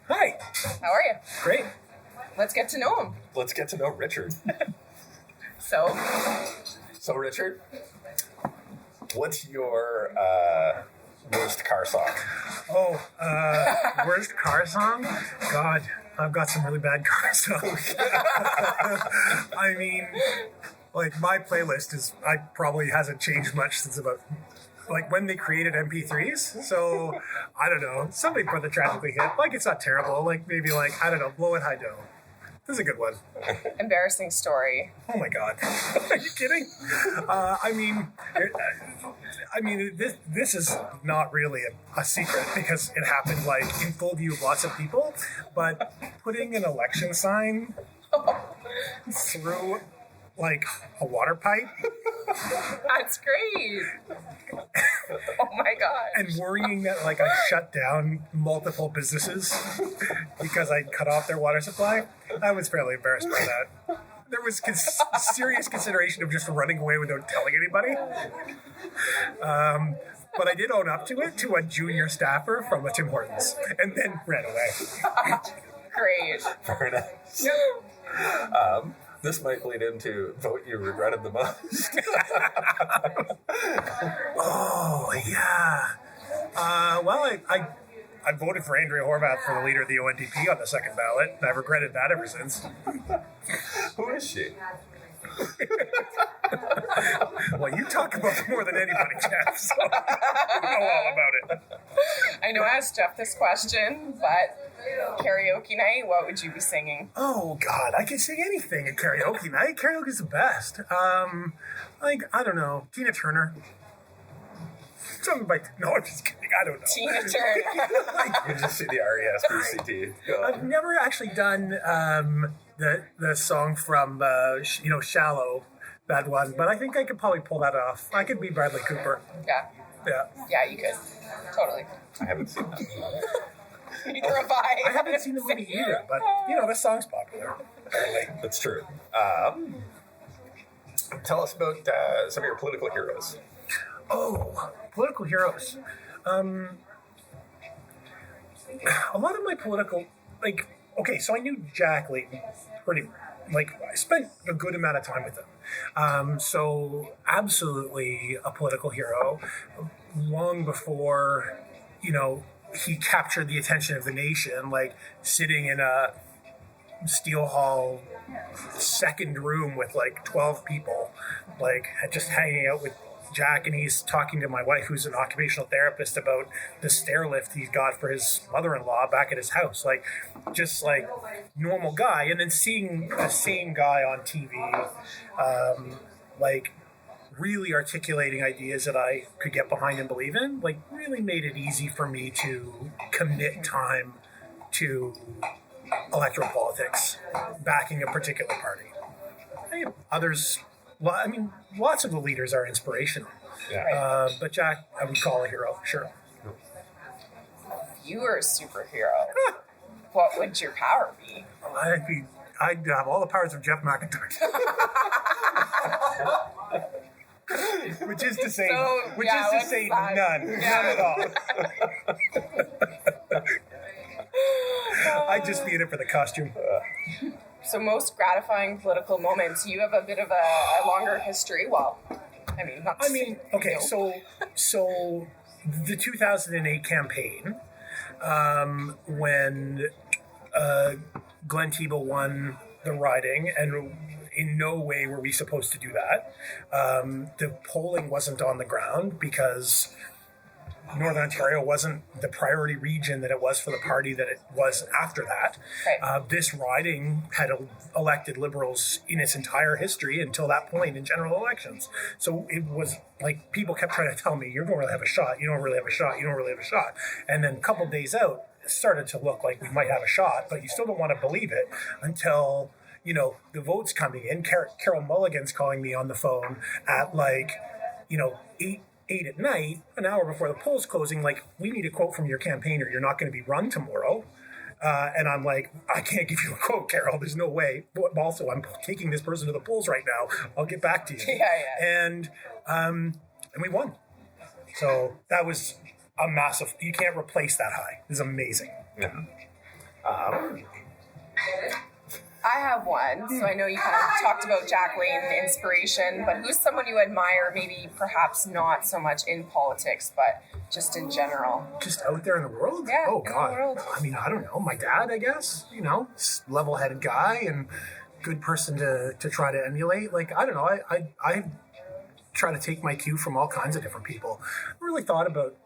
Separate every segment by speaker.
Speaker 1: Hi.
Speaker 2: How are you?
Speaker 1: Great.
Speaker 2: Let's get to know him.
Speaker 3: Let's get to know Richard.
Speaker 2: So,
Speaker 3: So, Richard, what's your worst car song?
Speaker 1: Worst car song? God, I've got some really bad car songs. I mean, like my playlist probably hasn't changed much since about when they created MP3s. So I don't know. Somebody put the tragically hit. It's not terrible. Maybe I don't know, Blow It High Dough. This is a good one.
Speaker 2: embarrassing story.
Speaker 1: Oh my God. Are you kidding? This is not really a secret because it happened in full view of lots of people, but putting an election sign through a water pipe
Speaker 2: That's great. Oh my God.
Speaker 1: and worrying that I shut down multiple businesses because I cut off their water supply, I was fairly embarrassed by that. There was serious consideration of just running away without telling anybody. But I did own up to it to a junior staffer from a Tim Hortons and then ran away.
Speaker 2: Great.
Speaker 3: Very nice. This might lead into vote you regretted the most.
Speaker 1: Oh, yeah. I voted for Andrea Horvath for the leader of the ONDP on the second ballot, and I've regretted that ever since.
Speaker 3: Who is she?
Speaker 1: Well, you talk about it more than anybody, Jeff, so you know all about it.
Speaker 2: I know I asked Jeff this question, but karaoke night, what would you be singing?
Speaker 1: Oh, God, I can sing anything at karaoke night. Karaoke's the best. I don't know, Tina Turner. Something no, I'm just kidding. I don't know.
Speaker 2: Tina Turner.
Speaker 3: You just see the R-E-S-P-C-T.
Speaker 1: I've never actually done the song from Shallow, that one, but I think I could probably pull that off. I could be Bradley Cooper.
Speaker 2: Yeah.
Speaker 1: Yeah.
Speaker 2: You could. Totally.
Speaker 3: I haven't seen that.
Speaker 2: Neither have I.
Speaker 1: I haven't seen the movie either, but the song's popular. Apparently.
Speaker 3: That's true. Tell us about some of your political heroes.
Speaker 1: Oh, political heroes. A lot of my political, so I knew Jack Layton pretty, I spent a good amount of time with him. So absolutely a political hero. Long before, he captured the attention of the nation, sitting in a Steel Hall second room with 12 people, just hanging out with Jack, and he's talking to my wife, who's an occupational therapist, about the stair lift he's got for his mother-in-law back at his house. Normal guy. And then seeing the same guy on TV, really articulating ideas that I could get behind and believe in, really made it easy for me to commit time to electoral politics, backing a particular party. Others... Well, lots of the leaders are inspirational.
Speaker 3: Yeah.
Speaker 1: But Jack, I would call a hero, sure.
Speaker 2: You were a superhero. What would your power be?
Speaker 1: I'd have all the powers of Jeff McIntyre. Which is to say, none. None at all. I'd just be in it for the costume.
Speaker 2: So most gratifying political moments, you have a bit of a longer history. Well,
Speaker 1: okay, so the 2008 campaign, when Glenn Thibault won the riding, and in no way were we supposed to do that. The polling wasn't on the ground because Northern Ontario wasn't the priority region that it was for the party that it was after that.
Speaker 2: Right.
Speaker 1: This riding had elected Liberals in its entire history until that point in general elections. So it was people kept trying to tell me, you don't really have a shot, you don't really have a shot, you don't really have a shot. And then a couple of days out, it started to look like we might have a shot, but you still don't want to believe it until, the votes coming in. Carol Mulligan's calling me on the phone at 8 at night, an hour before the polls closing, we need a quote from your campaign or you're not going to be run tomorrow. And I'm I can't give you a quote, Carol. There's no way. But also, I'm taking this person to the polls right now. I'll get back to you.
Speaker 2: Yeah.
Speaker 1: And we won. So that was a massive, you can't replace that high. It was amazing.
Speaker 3: Yeah.
Speaker 2: I have one. So I know you kind of talked about Jacqueline, inspiration, but who's someone you admire, maybe perhaps not so much in politics, but just in general?
Speaker 1: Just out there in the world?
Speaker 2: Yeah,
Speaker 1: Oh,
Speaker 2: in the
Speaker 1: God.
Speaker 2: world.
Speaker 1: I mean, I don't know. My dad, I guess, level-headed guy and good person to try to emulate. Like, I don't know. I try to take my cue from all kinds of different people. I really thought about,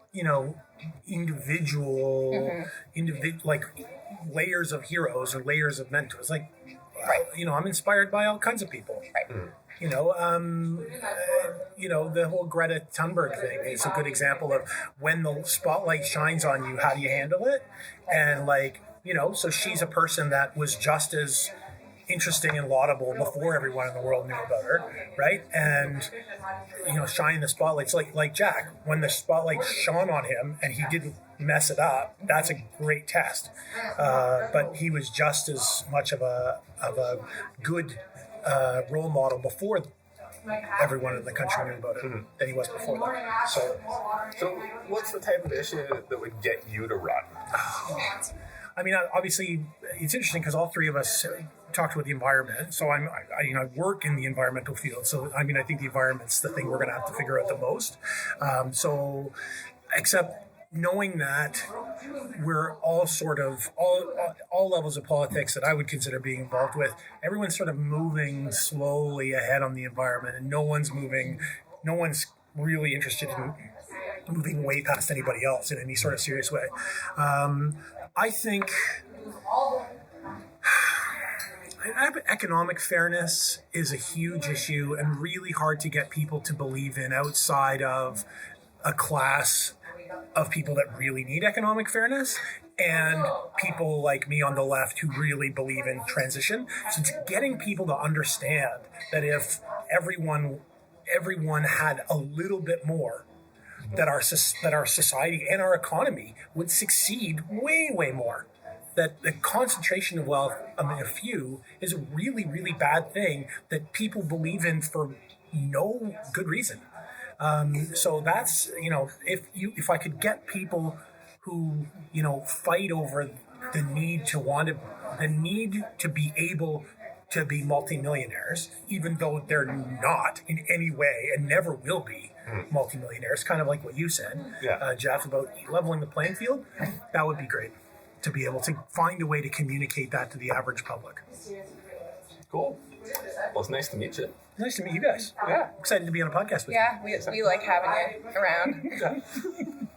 Speaker 1: individual, like layers of heroes or layers of mentors. Like, I'm inspired by all kinds of people.
Speaker 2: Right.
Speaker 1: The whole Greta Thunberg thing is a good example of when the spotlight shines on you, how do you handle it? And so she's a person that was just as interesting and laudable before everyone in the world knew about her, right? And shining the spotlight. It's like Jack, when the spotlight shone on him and he didn't mess it up, that's a great test. But he was just as much of a good role model before everyone in the country knew about it than he was before that.
Speaker 3: So what's the type of issue that would get you to run?
Speaker 1: I mean, obviously, it's interesting because all three of us talked about the environment. So I work in the environmental field. So I think the environment's the thing we're going to have to figure out the most. Except knowing that we're all sort of all levels of politics that I would consider being involved with, everyone's sort of moving slowly ahead on the environment, and no one's really interested in moving way past anybody else in any sort of serious way. I think economic fairness is a huge issue and really hard to get people to believe in outside of a class of people that really need economic fairness and people like me on the left who really believe in transition. So it's getting people to understand that if everyone had a little bit more, that our society and our economy would succeed way, way more. That the concentration of wealth among a few is a really, really bad thing that people believe in for no good reason. So that's, if I could get people who, fight over the need to be able to be multimillionaires, even though they're not in any way and never will be multimillionaires, kind of like what you said, Jeff, about leveling the playing field, that would be great to be able to find a way to communicate that to the average public.
Speaker 3: Cool. Well, it's nice to meet you.
Speaker 1: Nice to meet you guys.
Speaker 2: Yeah.
Speaker 1: Excited to be on a podcast with you.
Speaker 2: Yeah, we like having you around.